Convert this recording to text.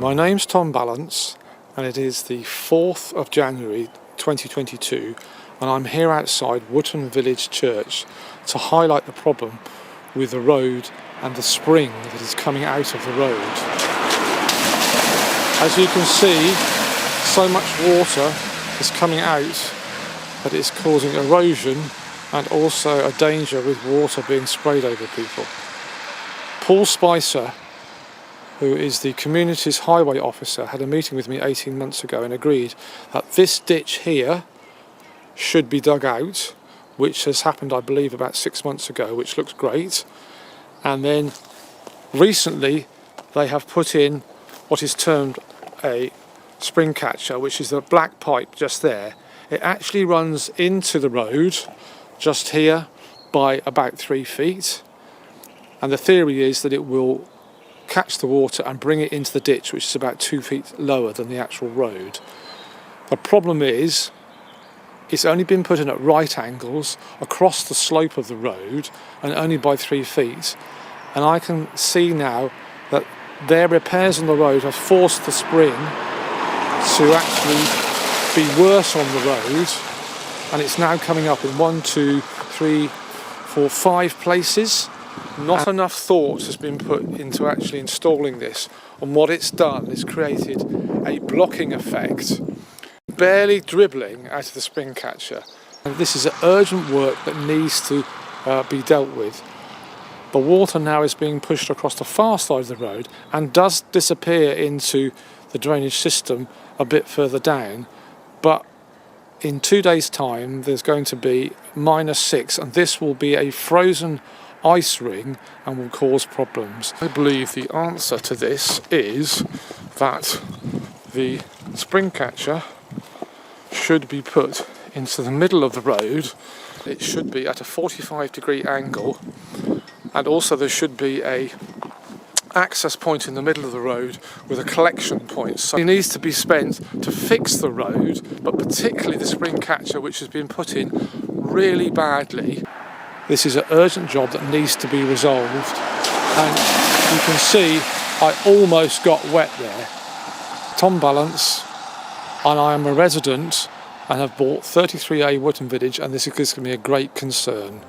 My name's Tom Balance and it is the 4th of January 2022 and I'm here outside Wootton Village Church to highlight the problem with the road and the spring that is coming out of the road. As you can see, so much water is coming out that it's causing erosion and also a danger with water being sprayed over people. Paul Spicer, who is the community's highway officer, had a meeting with me 18 months ago and agreed that this ditch here should be dug out, which has happened I believe about 6 months ago, which looks great. And then recently they have put in what is termed a spring catcher, which is the black pipe just there. It actually runs into the road just here by about 3 feet, and the theory is that it will catch the water and bring it into the ditch, which is about 2 feet lower than the actual road. The problem is it's only been put in at right angles across the slope of the road and only by 3 feet, and I can see now that their repairs on the road have forced the spring to actually be worse on the road, and it's now coming up in 1, 2, 3, 4, 5 places. Not enough thought has been put into actually installing this, and what it's done is created a blocking effect, barely dribbling out of the spring catcher. And this is urgent work that needs to be dealt with. The water now is being pushed across the far side of the road and does disappear into the drainage system a bit further down, but in 2 days' time there's going to be -6, and this will be a frozen ice ring and will cause problems. I believe the answer to this is that the spring catcher should be put into the middle of the road. It should be at a 45-degree angle, and also there should be a access point in the middle of the road with a collection point. So it needs to be spent to fix the road, but particularly the spring catcher, which has been put in really badly. This is an urgent job that needs to be resolved, and you can see I almost got wet there. Tom Balance, and I am a resident and have bought 33A Wootton Village, and this is going to be a great concern.